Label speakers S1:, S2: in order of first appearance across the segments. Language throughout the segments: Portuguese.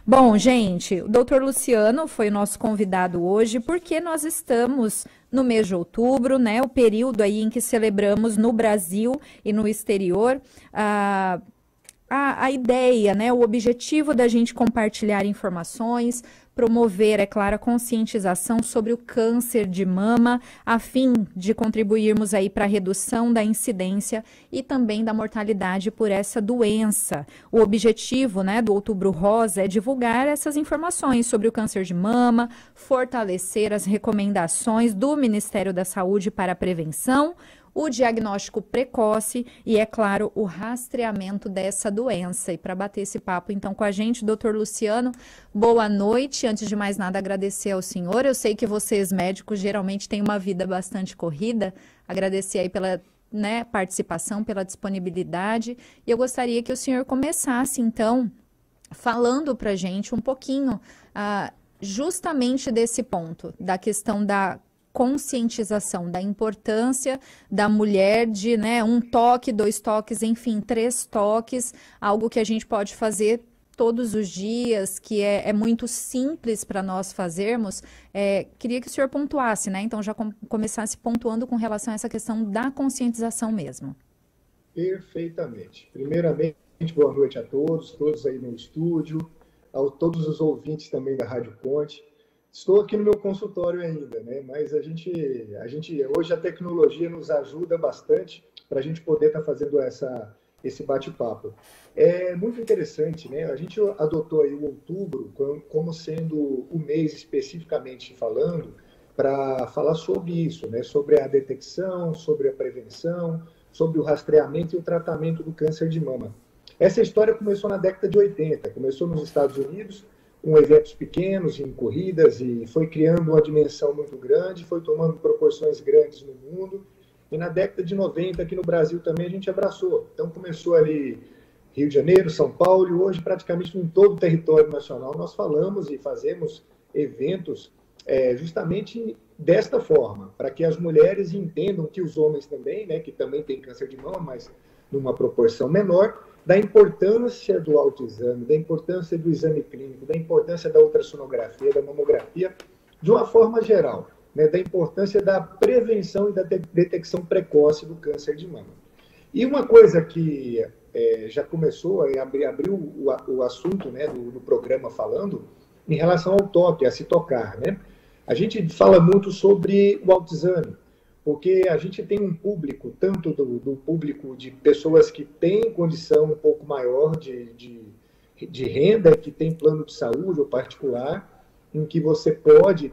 S1: Bom, gente, o doutor Luciano foi o nosso convidado hoje porque nós estamos no mês de outubro, né? O período aí em que celebramos no Brasil e no exterior a ideia, né? O objetivo da gente compartilhar informações, promover, é claro, a conscientização sobre o câncer de mama, a fim de contribuirmos aí para a redução da incidência e também da mortalidade por essa doença. O objetivo, né, do Outubro Rosa é divulgar essas informações sobre o câncer de mama, fortalecer as recomendações do Ministério da Saúde para a prevenção, o diagnóstico precoce e, é claro, o rastreamento dessa doença. E para bater esse papo, então, com a gente, doutor Luciano, boa noite. Antes de mais nada, agradecer ao senhor. Eu sei que vocês, médicos, geralmente têm uma vida bastante corrida. Agradecer aí pela participação, pela disponibilidade. E eu gostaria que o senhor começasse, então, falando para a gente um pouquinho justamente desse ponto, da questão da conscientização da importância da mulher de, um toque, 2 toques, enfim, 3 toques, algo que a gente pode fazer todos os dias, que é muito simples para nós fazermos. Queria que o senhor pontuasse, né? Então já começasse pontuando com relação a essa questão da conscientização mesmo.
S2: Perfeitamente. Primeiramente, boa noite a todos aí no estúdio, a todos os ouvintes também da Rádio Ponte. Estou aqui no meu consultório ainda, né? Mas a gente hoje a tecnologia nos ajuda bastante para a gente poder estar fazendo esse bate-papo. É muito interessante, né? A gente adotou aí o outubro como sendo o mês especificamente falando para falar sobre isso, né? Sobre a detecção, sobre a prevenção, sobre o rastreamento e o tratamento do câncer de mama. Essa história começou na década de 80, começou nos Estados Unidos, com eventos pequenos, em corridas, e foi criando uma dimensão muito grande, foi tomando proporções grandes no mundo, e na década de 90, aqui no Brasil também, a gente abraçou. Então começou ali Rio de Janeiro, São Paulo, e hoje praticamente em todo o território nacional nós falamos e fazemos eventos justamente desta forma, para que as mulheres entendam que os homens também, né, que também têm câncer de mama, mas numa proporção menor, da importância do autoexame, da importância do exame clínico, da importância da ultrassonografia, da mamografia, de uma forma geral, né, da importância da prevenção e da detecção precoce do câncer de mama. E uma coisa que já começou, abriu o assunto, né, do programa falando, em relação ao toque, a se tocar, né? A gente fala muito sobre o autoexame, porque a gente tem um público, tanto do público de pessoas que têm condição um pouco maior de renda, que tem plano de saúde ou particular, em que você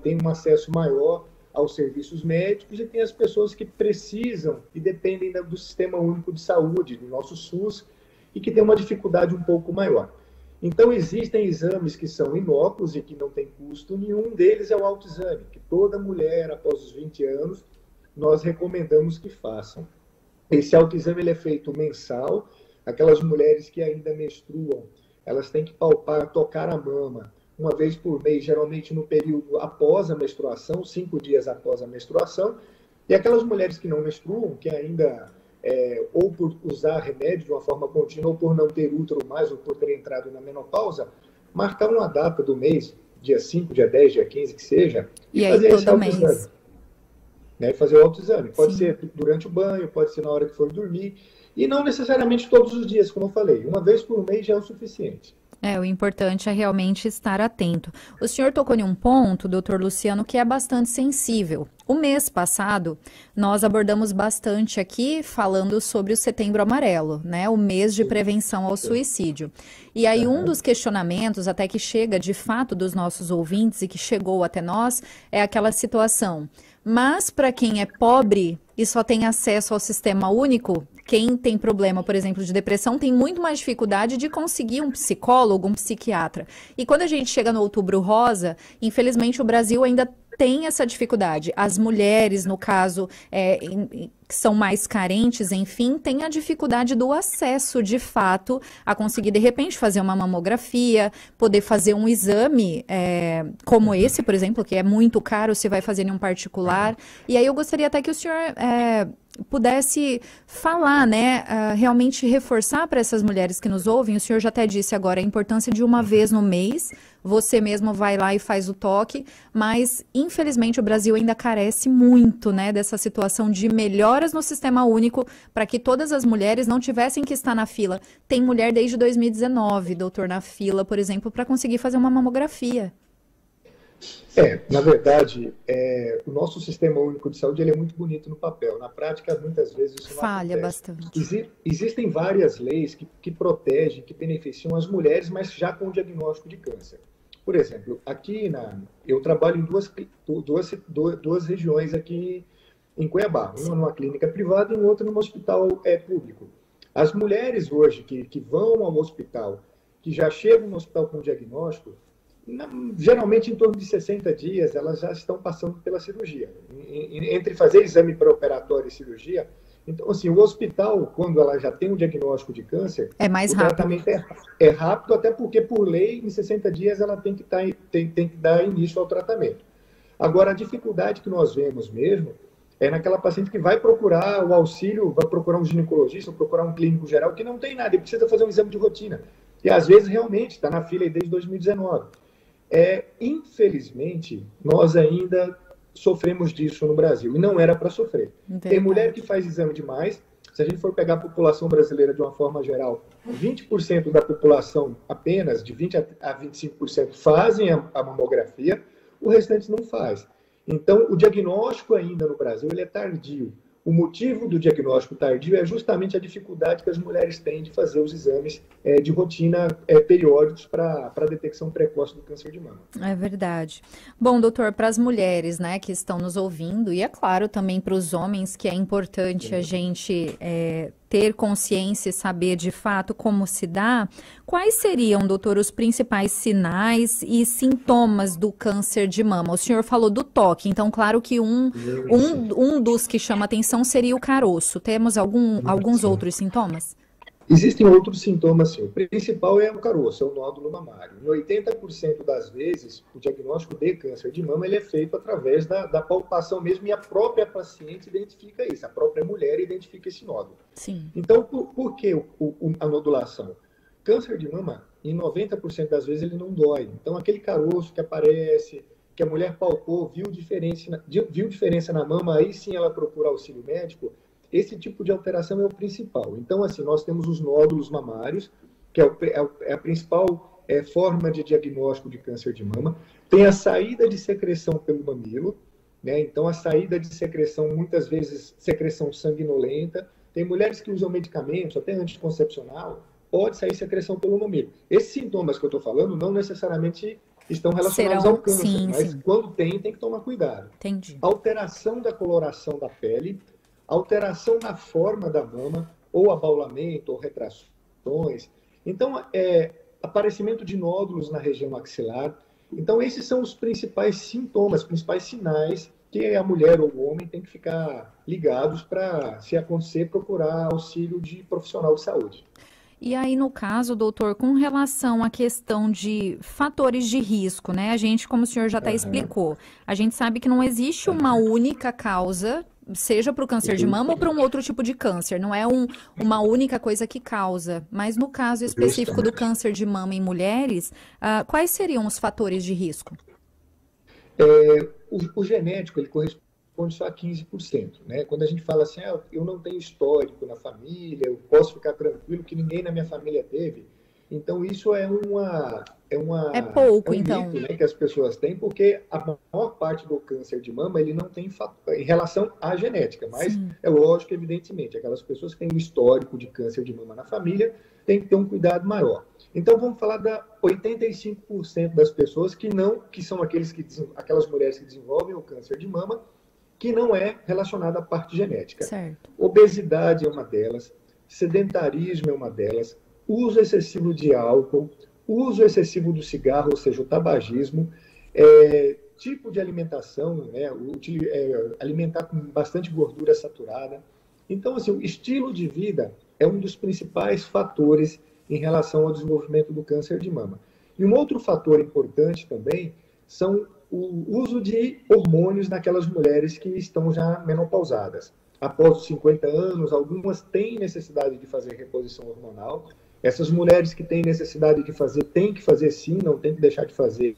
S2: tem um acesso maior aos serviços médicos, e tem as pessoas que precisam e dependem do Sistema Único de Saúde, do nosso SUS, e que tem uma dificuldade um pouco maior. Então, existem exames que são inócuos e que não têm custo nenhum. Um deles é o autoexame, que toda mulher, após os 20 anos, nós recomendamos que façam. Esse autoexame ele é feito mensal. Aquelas mulheres que ainda menstruam, elas têm que palpar, tocar a mama uma vez por mês, geralmente no período após a menstruação, 5 dias após a menstruação. E aquelas mulheres que não menstruam, que ainda, ou por usar remédio de uma forma contínua, ou por não ter útero mais, ou por ter entrado na menopausa, marcar uma data do mês, dia 5, dia 10, dia 15, que seja,
S1: e
S2: fazer
S1: aí,
S2: esse autoexame. Né, fazer o autoexame. Pode ser durante o banho, pode ser na hora que for dormir, e não necessariamente todos os dias, como eu falei. Uma vez por mês já é o suficiente.
S1: O importante é realmente estar atento. O senhor tocou em um ponto, doutor Luciano, que é bastante sensível. O mês passado, nós abordamos bastante aqui falando sobre o Setembro Amarelo, né? O mês de prevenção ao suicídio. E aí um dos questionamentos, até que chega de fato dos nossos ouvintes e que chegou até nós, é aquela situação. Mas para quem é pobre e só tem acesso ao Sistema Único, quem tem problema, por exemplo, de depressão, tem muito mais dificuldade de conseguir um psicólogo, um psiquiatra. E quando a gente chega no Outubro Rosa, infelizmente o Brasil ainda tem essa dificuldade. As mulheres, no caso, que são mais carentes, enfim, têm a dificuldade do acesso, de fato, a conseguir, de repente, fazer uma mamografia, poder fazer um exame como esse, por exemplo, que é muito caro, você vai fazer em um particular. E aí eu gostaria até que o senhor pudesse falar, né, realmente reforçar para essas mulheres que nos ouvem. O senhor já até disse agora a importância de uma vez no mês, você mesmo vai lá e faz o toque, mas infelizmente o Brasil ainda carece muito, né, dessa situação de melhoras no sistema único para que todas as mulheres não tivessem que estar na fila. Tem mulher desde 2019, doutor, na fila, por exemplo, para conseguir fazer uma mamografia.
S2: Na verdade, o nosso sistema único de saúde ele é muito bonito no papel. Na prática, muitas vezes isso não
S1: falha
S2: acontece.
S1: bastante.
S2: Existem várias leis que protegem, que beneficiam as mulheres, mas já com o diagnóstico de câncer. Por exemplo, eu trabalho em duas regiões aqui em Cuiabá, uma numa clínica privada e outra num hospital público. As mulheres hoje que vão ao hospital, que já chegam no hospital com diagnóstico, geralmente em torno de 60 dias elas já estão passando pela cirurgia. Entre fazer exame pré-operatório e cirurgia, então assim, o hospital, quando ela já tem um diagnóstico de câncer,
S1: é mais rápido.
S2: O tratamento é rápido, até porque por lei, em 60 dias ela tem que dar início ao tratamento. Agora, a dificuldade que nós vemos mesmo é naquela paciente que vai procurar o auxílio, vai procurar um ginecologista, procurar um clínico geral, que não tem nada, ele precisa fazer um exame de rotina. E às vezes realmente está na fila desde 2019. Infelizmente, nós ainda sofremos disso no Brasil, e não era para sofrer.
S1: Entendi.
S2: Tem mulher que faz exame demais. Se a gente for pegar a população brasileira de uma forma geral, 20% da população, apenas de 20% a 25%, fazem a mamografia, o restante não faz. Então, o diagnóstico ainda no Brasil ele é tardio. O motivo do diagnóstico tardio é justamente a dificuldade que as mulheres têm de fazer os exames de rotina periódicos para a detecção precoce do câncer de mama.
S1: É verdade. Bom, doutor, para as mulheres, né, que estão nos ouvindo, e é claro também para os homens que é importante a gente ter consciência e saber de fato como se dá, quais seriam, doutor, os principais sinais e sintomas do câncer de mama? O senhor falou do toque, então claro que um dos que chama atenção seria o caroço. Temos alguns outros sintomas?
S2: Existem outros sintomas, sim. O principal é o caroço, é o nódulo mamário. Em 80% das vezes, o diagnóstico de câncer de mama ele é feito através da palpação mesmo, e a própria paciente identifica isso, a própria mulher identifica esse nódulo.
S1: Sim.
S2: Então, por que a nodulação? Câncer de mama, em 90% das vezes, ele não dói. Então, aquele caroço que aparece, que a mulher palpou, viu diferença na mama, aí sim ela procura auxílio médico. Esse tipo de alteração é o principal. Então, assim, nós temos os nódulos mamários, que é a principal forma de diagnóstico de câncer de mama. Tem a saída de secreção pelo mamilo, né? Então, a saída de secreção, muitas vezes, secreção sanguinolenta. Tem mulheres que usam medicamentos, até anticoncepcional, pode sair secreção pelo mamilo. Esses sintomas que eu estou falando não necessariamente estão relacionados ao câncer, mas quando tem que tomar cuidado.
S1: Entendi.
S2: Alteração da coloração da pele, alteração na forma da mama, ou abaulamento, ou retrações. Então, aparecimento de nódulos na região maxilar. Então, esses são os principais sintomas, principais sinais que a mulher ou o homem tem que ficar ligados para, se acontecer, procurar auxílio de profissional de saúde.
S1: E aí, no caso, doutor, com relação à questão de fatores de risco, né? A gente, como o senhor já até explicou, a gente sabe que não existe uma única causa, seja para o câncer de mama ou para um outro tipo de câncer. Não é uma única coisa que causa. Mas no caso específico do câncer de mama em mulheres, quais seriam os fatores de risco?
S2: O genético, ele corresponde só a 15%. Né? Quando a gente fala assim, eu não tenho histórico na família, eu posso ficar tranquilo que ninguém na minha família teve. Então, isso é
S1: pouco,
S2: um
S1: então.
S2: mito, né, que as pessoas têm, porque a maior parte do câncer de mama, ele não tem em relação à genética, mas sim, é lógico, evidentemente, aquelas pessoas que têm um histórico de câncer de mama na família, tem que ter um cuidado maior. Então, vamos falar da 85% das pessoas que são aquelas mulheres que desenvolvem o câncer de mama, que não é relacionada à parte genética.
S1: Certo.
S2: Obesidade é uma delas, sedentarismo é uma delas, uso excessivo de álcool, uso excessivo do cigarro, ou seja, o tabagismo, tipo de alimentação, né? Alimentar com bastante gordura saturada. Então, assim, o estilo de vida é um dos principais fatores em relação ao desenvolvimento do câncer de mama. E um outro fator importante também são o uso de hormônios naquelas mulheres que estão já menopausadas. Após os 50 anos, algumas têm necessidade de fazer reposição hormonal. Essas mulheres que têm necessidade de fazer, têm que fazer sim, não tem que deixar de fazer,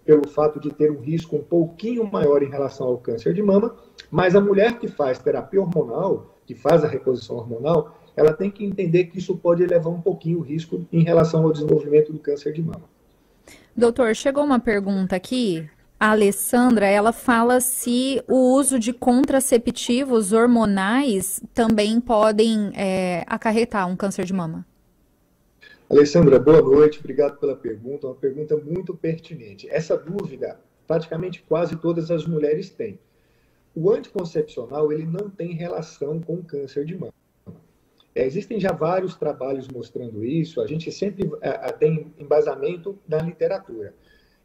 S2: pelo fato de ter um risco um pouquinho maior em relação ao câncer de mama. Mas a mulher que faz terapia hormonal, que faz a reposição hormonal, ela tem que entender que isso pode elevar um pouquinho o risco em relação ao desenvolvimento do câncer de mama.
S1: Doutor, chegou uma pergunta aqui. A Alessandra, ela fala se o uso de contraceptivos hormonais também podem acarretar um câncer de mama.
S2: Alessandra, boa noite, obrigado pela pergunta, uma pergunta muito pertinente. Essa dúvida, praticamente quase todas as mulheres têm. O anticoncepcional, ele não tem relação com o câncer de mama. Existem já vários trabalhos mostrando isso, a gente sempre tem embasamento na literatura.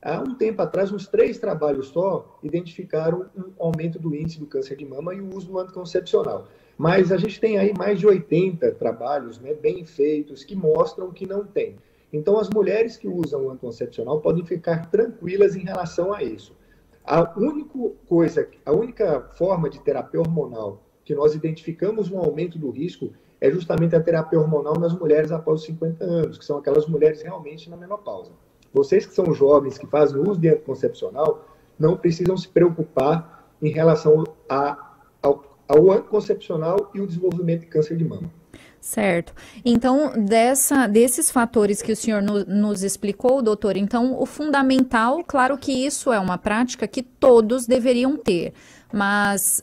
S2: Há um tempo atrás, uns 3 trabalhos só identificaram um aumento do índice do câncer de mama e o uso do anticoncepcional. Mas a gente tem aí mais de 80 trabalhos, né, bem feitos que mostram que não tem. Então, as mulheres que usam o anticoncepcional podem ficar tranquilas em relação a isso. A única forma de terapia hormonal que nós identificamos um aumento do risco é justamente a terapia hormonal nas mulheres após os 50 anos, que são aquelas mulheres realmente na menopausa. Vocês que são jovens, que fazem uso de anticoncepcional, não precisam se preocupar em relação ao anticoncepcional e o desenvolvimento de câncer de mama.
S1: Certo. Então, desses fatores que o senhor nos explicou, doutor, então o fundamental, claro que isso é uma prática que todos deveriam ter, mas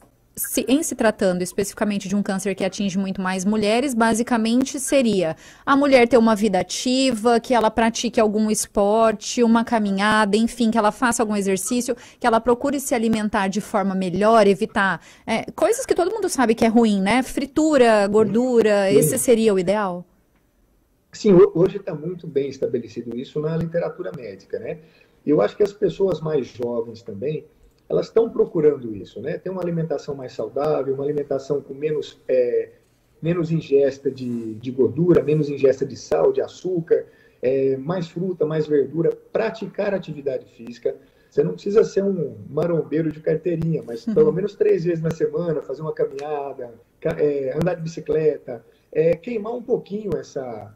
S1: em se tratando especificamente de um câncer que atinge muito mais mulheres, basicamente seria a mulher ter uma vida ativa, que ela pratique algum esporte, uma caminhada, enfim, que ela faça algum exercício, que ela procure se alimentar de forma melhor, evitar coisas que todo mundo sabe que é ruim, né? Fritura, gordura,
S2: Sim.
S1: Esse seria o ideal?
S2: Sim, hoje está muito bem estabelecido isso na literatura médica, né? Eu acho que as pessoas mais jovens também, elas estão procurando isso, né? Ter uma alimentação mais saudável, uma alimentação com menos ingesta de gordura, menos ingesta de sal, de açúcar, mais fruta, mais verdura, praticar atividade física. Você não precisa ser um marombeiro de carteirinha, mas pelo menos 3 vezes na semana, fazer uma caminhada, andar de bicicleta, queimar um pouquinho essa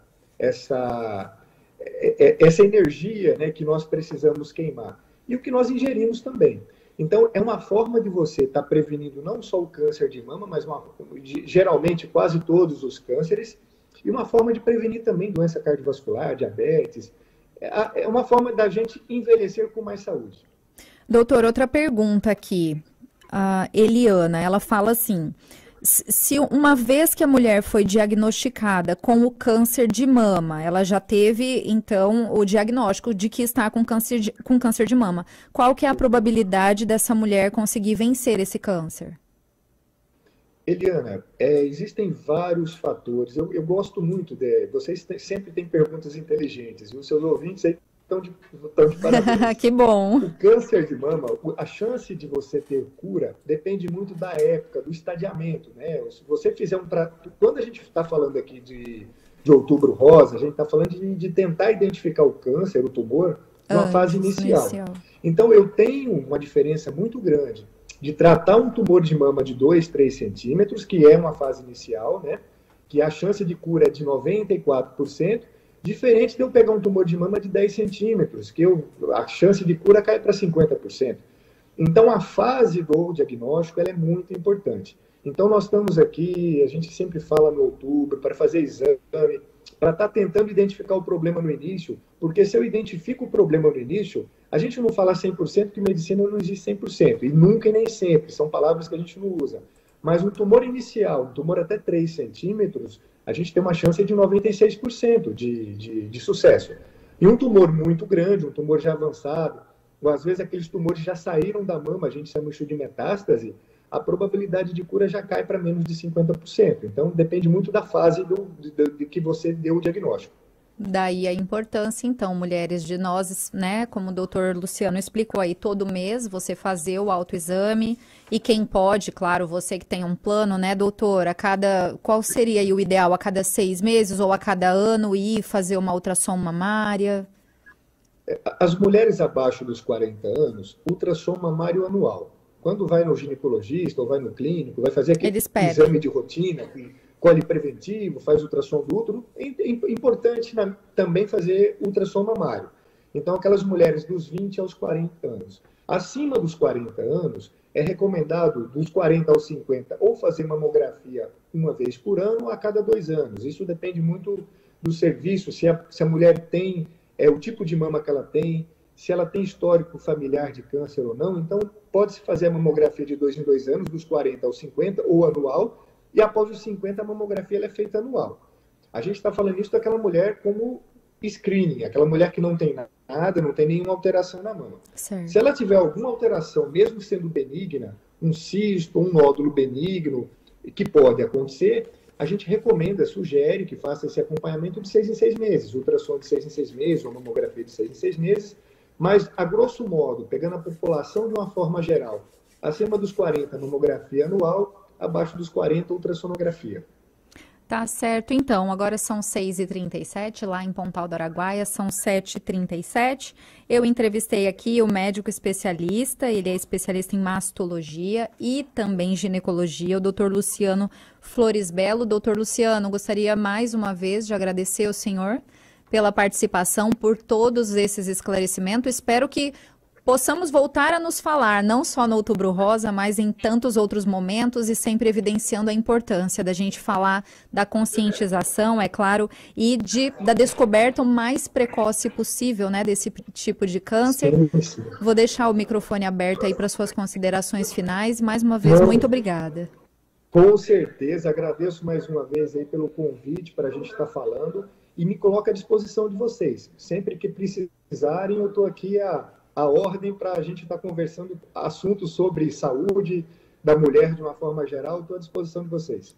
S2: energia, né, que nós precisamos queimar. E o que nós ingerimos também. Então, é uma forma de você estar prevenindo não só o câncer de mama, mas geralmente quase todos os cânceres, e uma forma de prevenir também doença cardiovascular, diabetes. É uma forma da gente envelhecer com mais saúde.
S1: Doutor, outra pergunta aqui. A Eliana, ela fala assim: se uma vez que a mulher foi diagnosticada com o câncer de mama, ela já teve, então, o diagnóstico de que está com câncer de mama, qual que é a probabilidade dessa mulher conseguir vencer esse câncer?
S2: Eliana, existem vários fatores. Eu gosto muito vocês sempre têm perguntas inteligentes, e os seus ouvintes aí estão de parabéns.
S1: Que bom.
S2: O câncer de mama, a chance de você ter cura depende muito da época, do estadiamento, né? Se você fizer quando a gente está falando aqui de Outubro Rosa, a gente está falando de tentar identificar o câncer, o tumor, numa fase inicial. Então, eu tenho uma diferença muito grande de tratar um tumor de mama de 2, 3 centímetros, que é uma fase inicial, né? Que a chance de cura é de 94%, diferente de eu pegar um tumor de mama de 10 centímetros, que a chance de cura cai para 50%. Então, a fase do diagnóstico ela é muito importante. Então, nós estamos aqui, a gente sempre fala no outubro, para fazer exame, para estar tentando identificar o problema no início, porque se eu identifico o problema no início, a gente não fala 100%, que medicina não existe 100%, e nunca e nem sempre, são palavras que a gente não usa. Mas um tumor inicial, um tumor até 3 centímetros, a gente tem uma chance de 96% de sucesso. E um tumor muito grande, um tumor já avançado, ou às vezes aqueles tumores já saíram da mama, a gente chama isso de metástase, a probabilidade de cura já cai para menos de 50%. Então, depende muito da fase de que você deu o diagnóstico.
S1: Daí a importância, então, mulheres, de nós, né, como o doutor Luciano explicou aí, todo mês você fazer o autoexame e quem pode, claro, você que tem um plano, né, doutor, qual seria aí o ideal? A cada 6 meses ou a cada ano ir fazer uma ultrassom mamária?
S2: As mulheres abaixo dos 40 anos, ultrassom mamário anual. Quando vai no ginecologista ou vai no clínico, vai fazer aquele
S1: Eles pedem.
S2: exame de rotina, colhe preventivo, faz ultrassom do útero, é importante também fazer ultrassom mamário. Então, aquelas mulheres dos 20 aos 40 anos. Acima dos 40 anos, é recomendado dos 40 aos 50 ou fazer mamografia uma vez por ano ou a cada 2 anos. Isso depende muito do serviço, se a mulher tem o tipo de mama que ela tem, se ela tem histórico familiar de câncer ou não. Então, pode-se fazer a mamografia de 2 em 2 anos, dos 40 aos 50, ou anual, e após os 50, a mamografia ela é feita anual. A gente está falando isso daquela mulher como screening, aquela mulher que não tem nada, não tem nenhuma alteração na mama.
S1: Certo.
S2: Se ela tiver alguma alteração, mesmo sendo benigna, um cisto, um nódulo benigno, que pode acontecer, a gente recomenda, sugere que faça esse acompanhamento de 6 em 6 meses, ultrassom de 6 em 6 meses, ou mamografia de 6 em 6 meses, mas, a grosso modo, pegando a população de uma forma geral, acima dos 40, mamografia anual, abaixo dos 40, ultrassonografia.
S1: Tá certo, então. Agora são 6h37, lá em Pontal do Araguaia, são 7h37. Eu entrevistei aqui o médico especialista, ele é especialista em mastologia e também ginecologia, o doutor Luciano Floresbello. Doutor Luciano, gostaria mais uma vez de agradecer ao senhor pela participação, por todos esses esclarecimentos. Espero que possamos voltar a nos falar, não só no Outubro Rosa, mas em tantos outros momentos, e sempre evidenciando a importância da gente falar da conscientização, é claro, e da descoberta o mais precoce possível, né, desse tipo de câncer.
S2: Sim.
S1: Vou deixar o microfone aberto aí para suas considerações finais. Mais uma vez, muito obrigada.
S2: Com certeza, agradeço mais uma vez aí pelo convite para a gente estar falando, e me coloco à disposição de vocês. Sempre que precisarem, eu estou aqui a ordem para a gente estar conversando assuntos sobre saúde da mulher de uma forma geral. Estou à disposição de vocês.